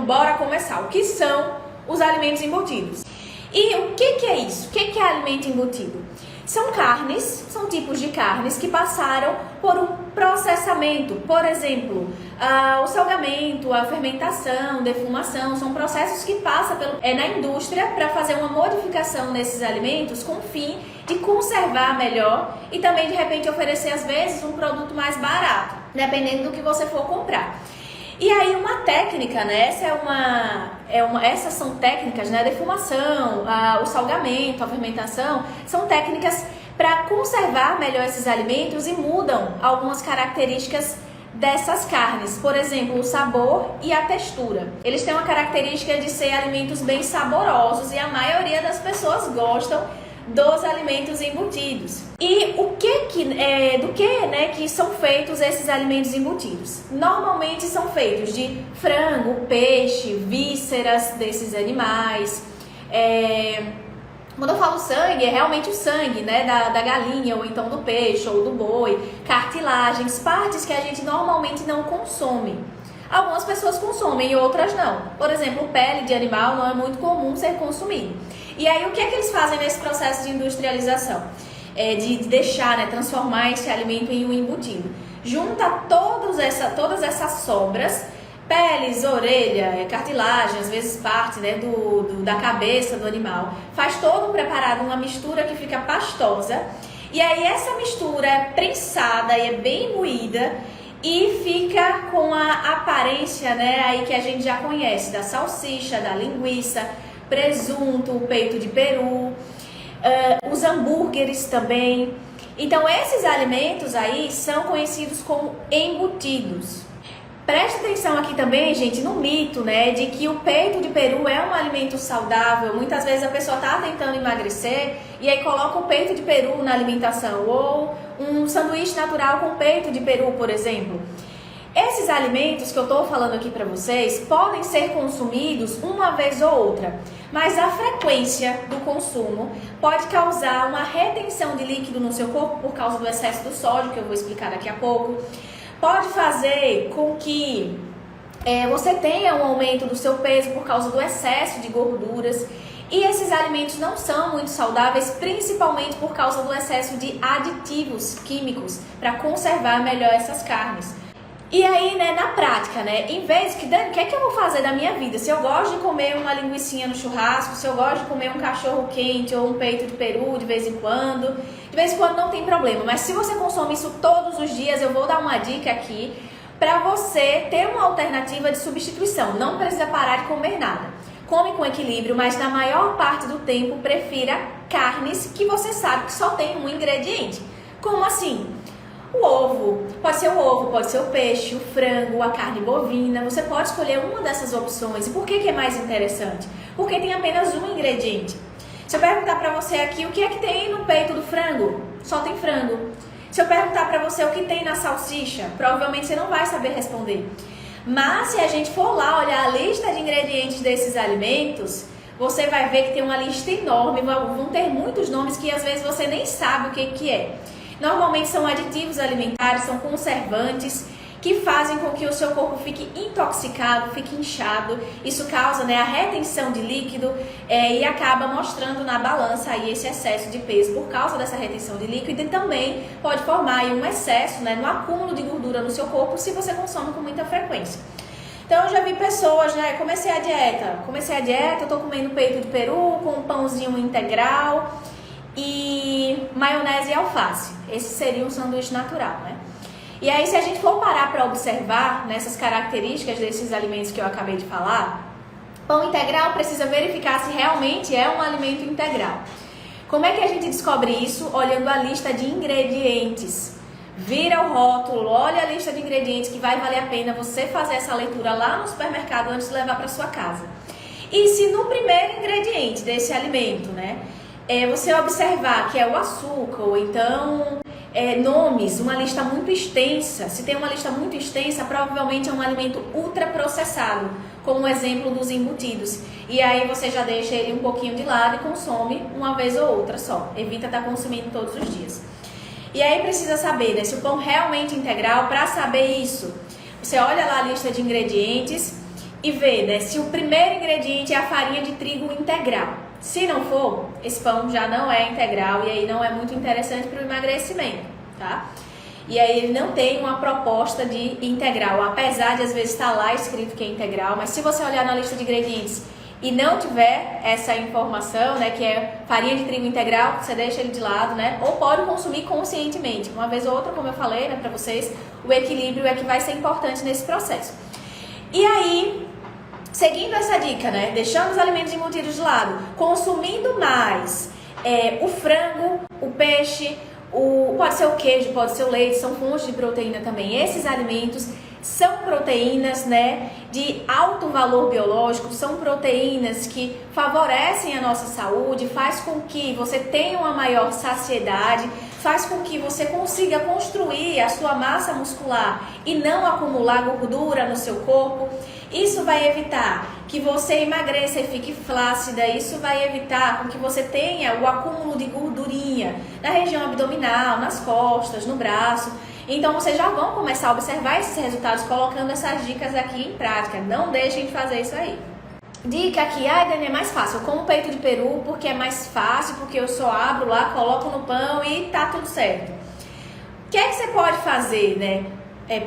bora começar. O que são os alimentos embutidos? E o que é isso? O que é alimento embutido? São carnes, são tipos de carnes que passaram por um processamento. Por exemplo, o salgamento, a fermentação, defumação, são processos que passam na indústria para fazer uma modificação nesses alimentos com o fim de conservar melhor e também de repente oferecer às vezes um produto mais barato, dependendo do que você for comprar. E aí uma técnica, né? Essas são técnicas, né? A defumação, o salgamento, a fermentação, são técnicas para conservar melhor esses alimentos e mudam algumas características dessas carnes. Por exemplo, o sabor e a textura. Eles têm uma característica de ser alimentos bem saborosos e a maioria das pessoas gostam dos alimentos embutidos. E do que são feitos esses alimentos embutidos? Normalmente são feitos de frango, peixe, vísceras desses animais. Quando eu falo sangue, é realmente o sangue, né, da galinha, ou então do peixe, ou do boi, cartilagens, partes que a gente normalmente não consome. Algumas pessoas consomem e outras não. Por exemplo, pele de animal não é muito comum ser consumido. E aí, o que é que eles fazem nesse processo de industrialização? De deixar, né, transformar esse alimento em um embutido. Junta todas essas sobras, peles, orelha, cartilagem, às vezes parte, né, da cabeça do animal. Faz todo um preparado, uma mistura que fica pastosa. E aí, essa mistura é prensada e é bem moída e fica com a aparência, né, aí que a gente já conhece, da salsicha, da linguiça, presunto, o peito de peru, os hambúrgueres também. Então esses alimentos aí são conhecidos como embutidos. Preste atenção aqui também, gente, no mito, né, de que o peito de peru é um alimento saudável. Muitas vezes a pessoa está tentando emagrecer e aí coloca o peito de peru na alimentação, ou um sanduíche natural com peito de peru, por exemplo. Esses alimentos que eu estou falando aqui para vocês podem ser consumidos uma vez ou outra, mas a frequência do consumo pode causar uma retenção de líquido no seu corpo por causa do excesso do sódio, que eu vou explicar daqui a pouco. Pode fazer com que você tenha um aumento do seu peso por causa do excesso de gorduras. E esses alimentos não são muito saudáveis, principalmente por causa do excesso de aditivos químicos para conservar melhor essas carnes. E aí, né, na prática, né, em vez que, Dani, o que é que eu vou fazer da minha vida? Se eu gosto de comer uma linguicinha no churrasco, se eu gosto de comer um cachorro quente ou um peito de peru de vez em quando não tem problema. Mas se você consome isso todos os dias, eu vou dar uma dica aqui para você ter uma alternativa de substituição. Não precisa parar de comer nada. Come com equilíbrio, mas na maior parte do tempo prefira carnes que você sabe que só tem um ingrediente. Como assim? O ovo, pode ser o peixe, o frango, a carne bovina. Você pode escolher uma dessas opções. E por que é mais interessante? Porque tem apenas um ingrediente. Se eu perguntar para você aqui o que é que tem no peito do frango, só tem frango. Se eu perguntar para você o que tem na salsicha, provavelmente você não vai saber responder. Mas se a gente for lá olhar a lista de ingredientes desses alimentos, você vai ver que tem uma lista enorme, vão ter muitos nomes que às vezes você nem sabe o que é. Normalmente são aditivos alimentares, são conservantes que fazem com que o seu corpo fique intoxicado, fique inchado. Isso causa, né, a retenção de líquido e acaba mostrando na balança aí esse excesso de peso por causa dessa retenção de líquido, e também pode formar aí um excesso, né, no acúmulo de gordura no seu corpo se você consome com muita frequência. Então eu já vi pessoas, né, comecei a dieta, eu tô comendo peito de peru com um pãozinho integral e maionese e alface. Esse seria um sanduíche natural, né? E aí, se a gente for parar para observar nessas características desses alimentos que eu acabei de falar, pão integral precisa verificar se realmente é um alimento integral. Como é que a gente descobre isso? Olhando a lista de ingredientes. Vira o rótulo, olha a lista de ingredientes, que vai valer a pena você fazer essa leitura lá no supermercado antes de levar para sua casa. E se no primeiro ingrediente desse alimento, né, você observar que é o açúcar, ou então nomes, uma lista muito extensa. Se tem uma lista muito extensa, provavelmente é um alimento ultraprocessado, como o exemplo dos embutidos. E aí você já deixa ele um pouquinho de lado e consome uma vez ou outra só. Evita estar consumindo todos os dias. E aí precisa saber, né, se o pão realmente é integral. Para saber isso, você olha lá a lista de ingredientes e ver, né, se o primeiro ingrediente é a farinha de trigo integral. Se não for, esse pão já não é integral e aí não é muito interessante para o emagrecimento, tá? E aí ele não tem uma proposta de integral, apesar de às vezes estar lá escrito que é integral, mas se você olhar na lista de ingredientes e não tiver essa informação, né, que é farinha de trigo integral, você deixa ele de lado, né, ou pode consumir conscientemente. Uma vez ou outra, como eu falei, né, para vocês, o equilíbrio é que vai ser importante nesse processo. E aí, seguindo essa dica, né, deixando os alimentos embutidos de lado, consumindo mais o frango, o peixe, pode ser o queijo, pode ser o leite, são fontes de proteína também. Esses alimentos são proteínas, né, de alto valor biológico, são proteínas que favorecem a nossa saúde, faz com que você tenha uma maior saciedade, faz com que você consiga construir a sua massa muscular e não acumular gordura no seu corpo. Isso vai evitar que você emagreça e fique flácida, isso vai evitar com que você tenha o acúmulo de gordurinha na região abdominal, nas costas, no braço. Então vocês já vão começar a observar esses resultados colocando essas dicas aqui em prática. Não deixem de fazer isso aí. Dica aqui, Dani, é mais fácil. Eu como peito de peru porque é mais fácil, porque eu só abro lá, coloco no pão e tá tudo certo. O que é que você pode fazer, né?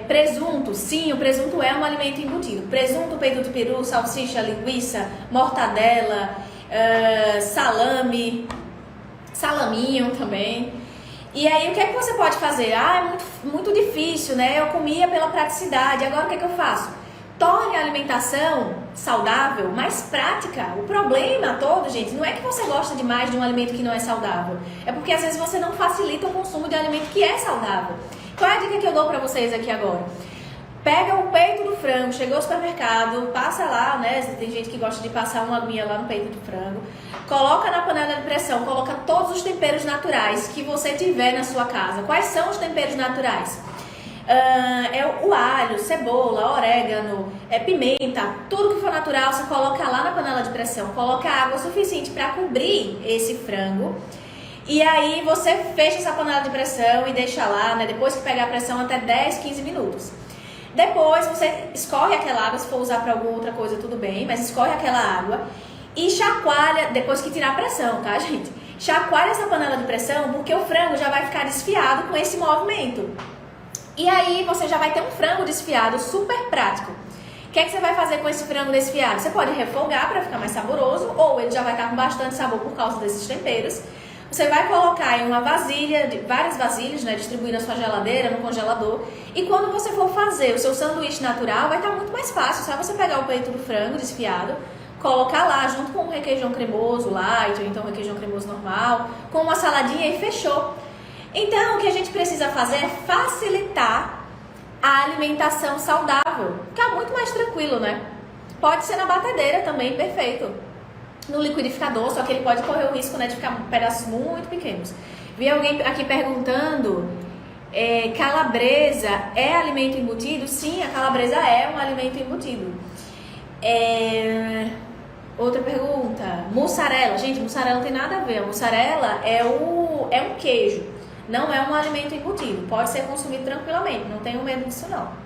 Presunto, sim, o presunto é um alimento embutido. Presunto, peito de peru, salsicha, linguiça, mortadela, salame, salaminho também. E aí, o que é que você pode fazer? É muito difícil, né? Eu comia pela praticidade, agora o que é que eu faço? Torne a alimentação saudável mais prática. O problema todo, gente, não é que você gosta demais de um alimento que não é saudável. É porque às vezes você não facilita o consumo de alimento que é saudável. Qual é a dica que eu dou pra vocês aqui agora? Pega o peito do frango, chegou ao supermercado, passa lá, né? Tem gente que gosta de passar uma aguinha lá no peito do frango. Coloca na panela de pressão, coloca todos os temperos naturais que você tiver na sua casa. Quais são os temperos naturais? O alho, cebola, orégano, pimenta, tudo que for natural, você coloca lá na panela de pressão. Coloca água suficiente para cobrir esse frango. E aí você fecha essa panela de pressão e deixa lá, né? Depois que pegar a pressão, até 10, 15 minutos. Depois você escorre aquela água, se for usar para alguma outra coisa, tudo bem, mas escorre aquela água e chacoalha, depois que tirar a pressão, tá, gente? Chacoalha essa panela de pressão, porque o frango já vai ficar desfiado com esse movimento. E aí você já vai ter um frango desfiado super prático. O que é que você vai fazer com esse frango desfiado? Você pode refogar para ficar mais saboroso, ou ele já vai estar com bastante sabor por causa desses temperos. Você vai colocar em uma vasilha, várias vasilhas, né, distribuir na sua geladeira, no congelador. E quando você for fazer o seu sanduíche natural, vai estar muito mais fácil. Só você pegar o peito do frango desfiado, colocar lá junto com um requeijão cremoso light, ou então um requeijão cremoso normal, com uma saladinha e fechou. Então, o que a gente precisa fazer é facilitar a alimentação saudável. Ficar muito mais tranquilo, né? Pode ser na batedeira também, perfeito. No liquidificador, só que ele pode correr o risco, né, de ficar pedaços muito pequenos. Vi alguém aqui perguntando, calabresa é alimento embutido? Sim, a calabresa é um alimento embutido. Outra pergunta, mussarela. Gente, mussarela não tem nada a ver. A mussarela é um queijo, não é um alimento embutido. Pode ser consumido tranquilamente, não tenho medo disso não.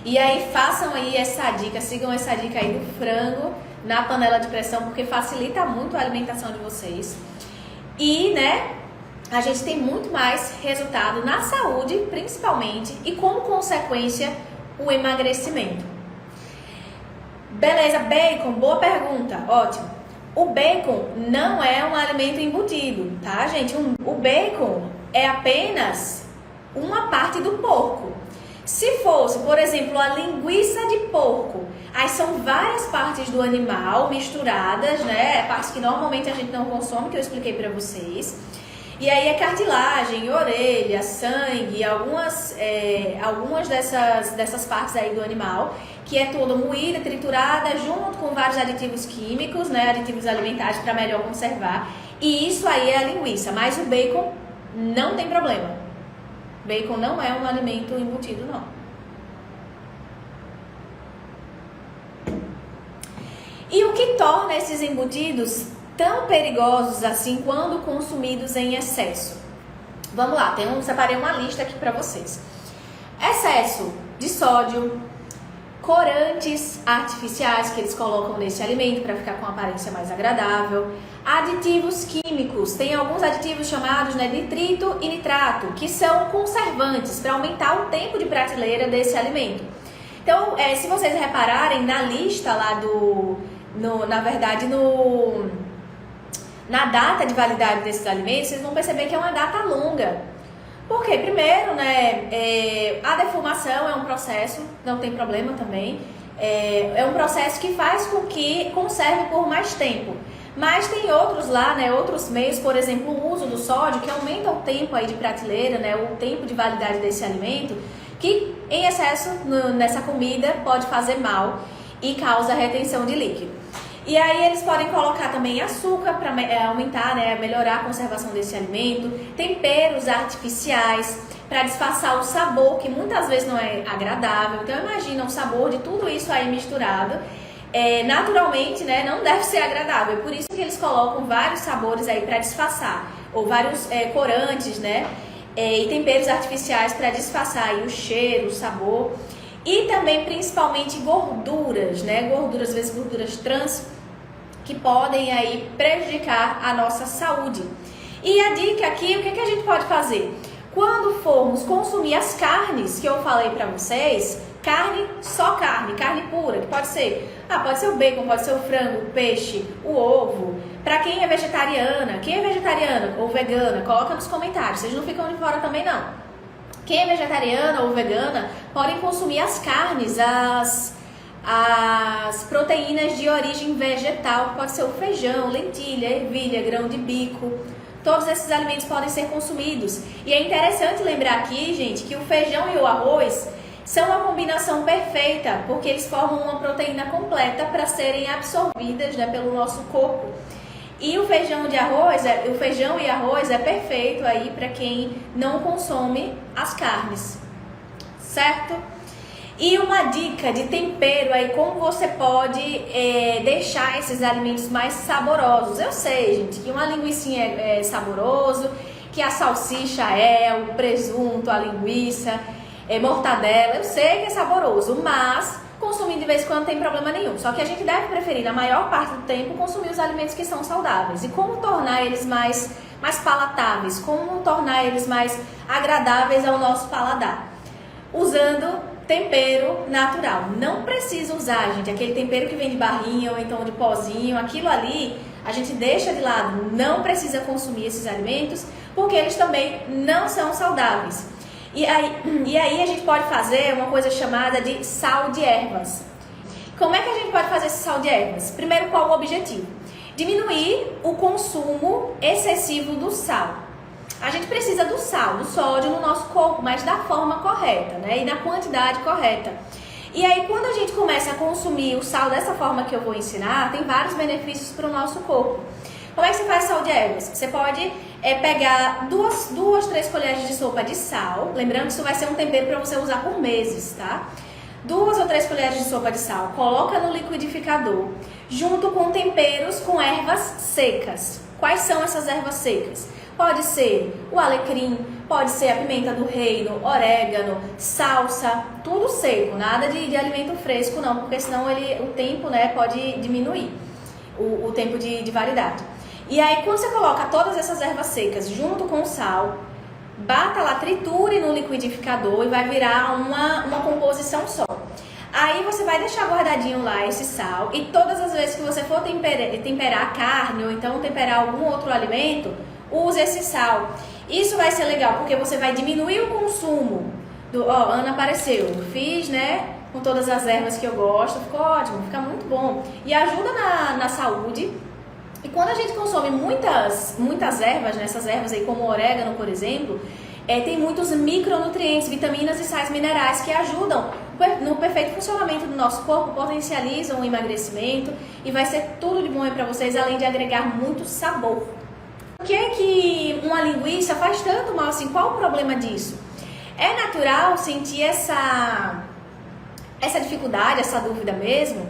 E aí façam aí essa dica, sigam essa dica aí do frango na panela de pressão, porque facilita muito a alimentação de vocês. E, né, a gente tem muito mais resultado na saúde, principalmente, e como consequência, o emagrecimento. Beleza, bacon, boa pergunta, ótimo. O bacon não é um alimento embutido, tá, gente? O bacon é apenas uma parte do porco. Se fosse, por exemplo, a linguiça de porco, aí são várias partes do animal misturadas, né? Partes que normalmente a gente não consome, que eu expliquei pra vocês. E aí é cartilagem, orelha, sangue, algumas dessas partes aí do animal, que é toda moída, triturada, junto com vários aditivos químicos, né? Aditivos alimentares para melhor conservar. E isso aí é a linguiça, mas o bacon não tem problema. Bacon não é um alimento embutido, não. E o que torna esses embutidos tão perigosos assim quando consumidos em excesso? Vamos lá, separei uma lista aqui para vocês. excesso de sódio, corantes artificiais que eles colocam nesse alimento para ficar com uma aparência mais agradável, aditivos químicos, tem alguns aditivos chamados de nitrito e nitrato, que são conservantes para aumentar o tempo de prateleira desse alimento. Então, se vocês repararem na lista lá na data de validade desses alimentos, vocês vão perceber que é uma data longa. Porque, primeiro, a defumação é um processo, não tem problema também, é um processo que faz com que conserve por mais tempo. Mas tem outros lá, outros meios, por exemplo, o uso do sódio, que aumenta o tempo aí de prateleira, o tempo de validade desse alimento, que em excesso nessa comida pode fazer mal e causa retenção de líquido. E aí eles podem colocar também açúcar para aumentar, melhorar a conservação desse alimento, temperos artificiais para disfarçar o sabor, que muitas vezes não é agradável. Então imagina o sabor de tudo isso aí misturado. Naturalmente, não deve ser agradável. Por isso que eles colocam vários sabores aí para disfarçar, ou vários corantes, e temperos artificiais para disfarçar aí o cheiro, o sabor. E também, principalmente, gorduras, Gorduras, às vezes gorduras trans, que podem aí prejudicar a nossa saúde. E a dica aqui, o que a gente pode fazer? Quando formos consumir as carnes que eu falei para vocês, só carne pura, que pode ser o bacon, pode ser o frango, o peixe, o ovo. Para quem é vegetariana ou vegana, coloca nos comentários, vocês não ficam de fora também não. Quem é vegetariana ou vegana podem consumir as carnes, as proteínas de origem vegetal, pode ser o feijão, lentilha, ervilha, grão de bico. Todos esses alimentos podem ser consumidos. E é interessante lembrar aqui, gente, que o feijão e o arroz são uma combinação perfeita, porque eles formam uma proteína completa para serem absorvidas pelo nosso corpo. E o feijão e arroz é perfeito aí para quem não consome as carnes, certo? E uma dica de tempero aí, como você pode deixar esses alimentos mais saborosos. Eu sei, gente, que uma linguicinha é saboroso, que a salsicha o presunto, a linguiça, mortadela, eu sei que é saboroso, mas consumir de vez em quando não tem problema nenhum. Só que a gente deve preferir, na maior parte do tempo, consumir os alimentos que são saudáveis. E como tornar eles mais palatáveis? Como tornar eles mais agradáveis ao nosso paladar? Usando tempero natural. Não precisa usar, gente, aquele tempero que vem de barrinha ou então de pozinho. Aquilo ali a gente deixa de lado. Não precisa consumir esses alimentos porque eles também não são saudáveis. E aí a gente pode fazer uma coisa chamada de sal de ervas. Como é que a gente pode fazer esse sal de ervas? Primeiro, qual o objetivo? Diminuir o consumo excessivo do sal. A gente precisa do sal, do sódio no nosso corpo, mas da forma correta, e na quantidade correta. E aí, quando a gente começa a consumir o sal dessa forma que eu vou ensinar, tem vários benefícios para o nosso corpo. Como é que você faz sal de ervas? Você pode pegar duas, 3 colheres de sopa de sal. Lembrando que isso vai ser um tempero para você usar por meses, tá? 2 ou 3 colheres de sopa de sal. Coloca no liquidificador, junto com temperos com ervas secas. Quais são essas ervas secas? Pode ser o alecrim, pode ser a pimenta do reino, orégano, salsa, tudo seco. Nada de alimento fresco não, porque senão o tempo pode diminuir o tempo de validade. E aí, quando você coloca todas essas ervas secas junto com o sal, bata lá, triture no liquidificador e vai virar uma composição só. Aí você vai deixar guardadinho lá esse sal e todas as vezes que você for temperar a carne ou então temperar algum outro alimento, use esse sal. Isso vai ser legal porque você vai diminuir o consumo Ana apareceu, fiz, com todas as ervas que eu gosto, ficou ótimo, fica muito bom e ajuda na saúde. E quando a gente consome muitas ervas, essas ervas aí como o orégano, por exemplo, tem muitos micronutrientes, vitaminas e sais minerais que ajudam no perfeito funcionamento do nosso corpo, potencializam o emagrecimento e vai ser tudo de bom aí para vocês, além de agregar muito sabor. Por que uma linguiça faz tanto mal assim? Qual o problema disso? É natural sentir essa dificuldade, essa dúvida mesmo,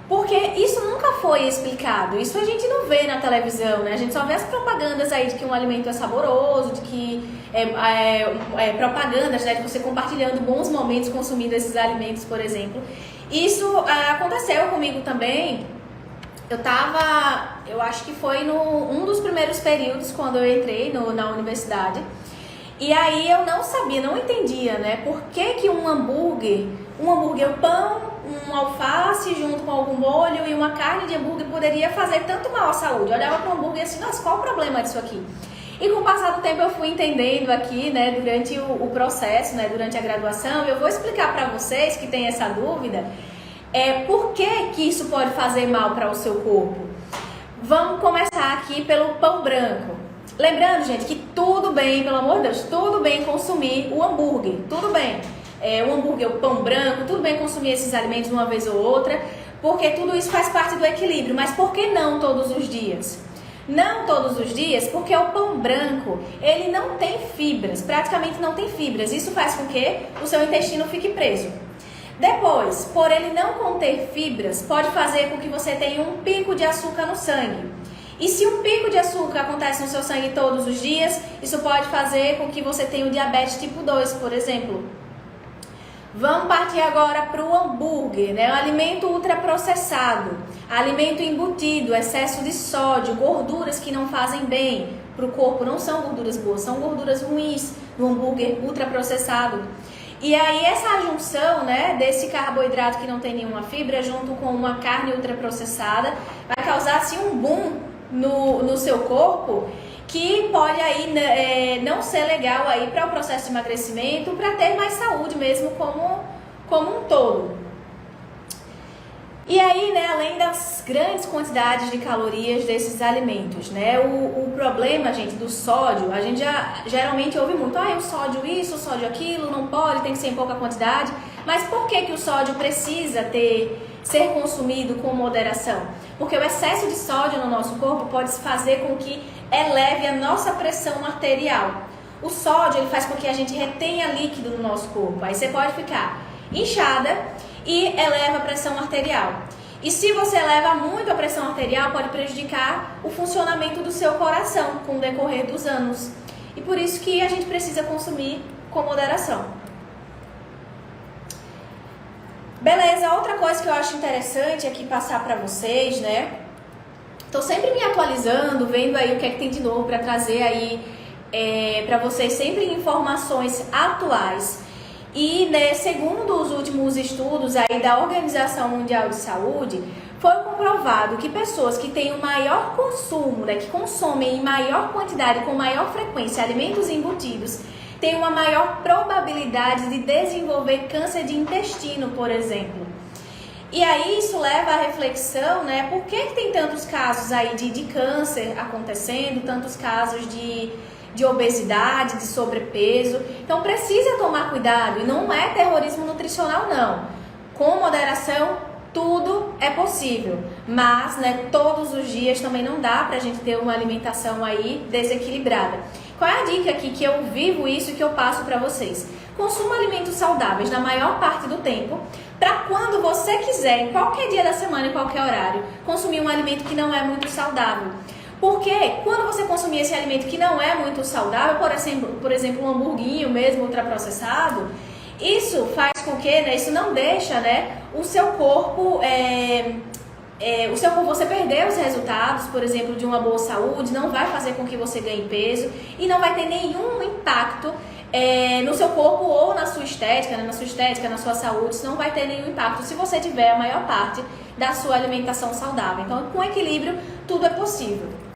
Porque isso nunca foi explicado, isso a gente não vê na televisão, né? A gente só vê as propagandas aí de que um alimento é saboroso, de que propagandas, né, de você compartilhando bons momentos consumindo esses alimentos, por exemplo. Isso aconteceu comigo também. Eu acho que foi um dos primeiros períodos quando eu entrei na universidade. E aí eu não sabia, não entendia, né? Por que um hambúrguer, o pão, um alface junto com algum molho e uma carne de hambúrguer poderia fazer tanto mal à saúde. Eu olhava para o hambúrguer assim, nossa, qual o problema disso aqui? E com o passar do tempo eu fui entendendo aqui, né, durante o processo, né, durante a graduação, eu vou explicar para vocês que têm essa dúvida, por que isso pode fazer mal para o seu corpo. Vamos começar aqui pelo pão branco. Lembrando, gente, que tudo bem, pelo amor de Deus, tudo bem consumir o hambúrguer, tudo bem. O hambúrguer, o pão branco, tudo bem consumir esses alimentos uma vez ou outra, porque tudo isso faz parte do equilíbrio. Mas por que não todos os dias? Não todos os dias, porque o pão branco, ele não tem fibras, praticamente não tem fibras. Isso faz com que o seu intestino fique preso. Depois, por ele não conter fibras, pode fazer com que você tenha um pico de açúcar no sangue. E se um pico de açúcar acontece no seu sangue todos os dias, isso pode fazer com que você tenha o diabetes tipo 2, por exemplo. Vamos partir agora para o hambúrguer, né? O alimento ultraprocessado, alimento embutido, excesso de sódio, gorduras que não fazem bem para o corpo, não são gorduras boas, são gorduras ruins no hambúrguer ultraprocessado. E aí essa junção, né, desse carboidrato que não tem nenhuma fibra junto com uma carne ultraprocessada vai causar assim um boom no seu corpo, que pode aí não ser legal aí para o processo de emagrecimento, para ter mais saúde mesmo como um todo. E aí, né, além das grandes quantidades de calorias desses alimentos, né, o problema, gente, do sódio, a gente já geralmente ouve muito, o sódio isso, o sódio aquilo, não pode, tem que ser em pouca quantidade. Mas por que o sódio precisa ser consumido com moderação? Porque o excesso de sódio no nosso corpo pode fazer com que eleve a nossa pressão arterial. O sódio, ele faz com que a gente retenha líquido no nosso corpo. Aí você pode ficar inchada e eleva a pressão arterial. E se você eleva muito a pressão arterial, pode prejudicar o funcionamento do seu coração com o decorrer dos anos. E por isso que a gente precisa consumir com moderação. Beleza, outra coisa que eu acho interessante aqui passar para vocês, né? Tô sempre me atualizando, vendo aí o que é que tem de novo para trazer aí para vocês sempre informações atuais. E, né, segundo os últimos estudos aí da Organização Mundial de Saúde, foi comprovado que pessoas que têm o maior consumo, né, que consomem em maior quantidade, com maior frequência, alimentos embutidos, têm uma maior probabilidade de desenvolver câncer de intestino, por exemplo. E aí isso leva à reflexão, né, por que tem tantos casos aí de câncer acontecendo, tantos casos de obesidade, de sobrepeso. Então precisa tomar cuidado, e não é terrorismo nutricional não. Com moderação tudo é possível, mas, né, todos os dias também não dá pra gente ter uma alimentação aí desequilibrada. Qual é a dica aqui que eu vivo isso e que eu passo pra vocês? Consuma alimentos saudáveis na maior parte do tempo, para quando você quiser, em qualquer dia da semana, em qualquer horário, consumir um alimento que não é muito saudável. Porque quando você consumir esse alimento que não é muito saudável, por exemplo um hamburguinho mesmo ultraprocessado, isso faz com que, né, isso não deixa, né, o seu corpo você perder os resultados, por exemplo, de uma boa saúde, não vai fazer com que você ganhe peso e não vai ter nenhum impacto no seu corpo ou na sua estética, né, na sua saúde. Isso não vai ter nenhum impacto se você tiver a maior parte da sua alimentação saudável. Então, com equilíbrio, tudo é possível.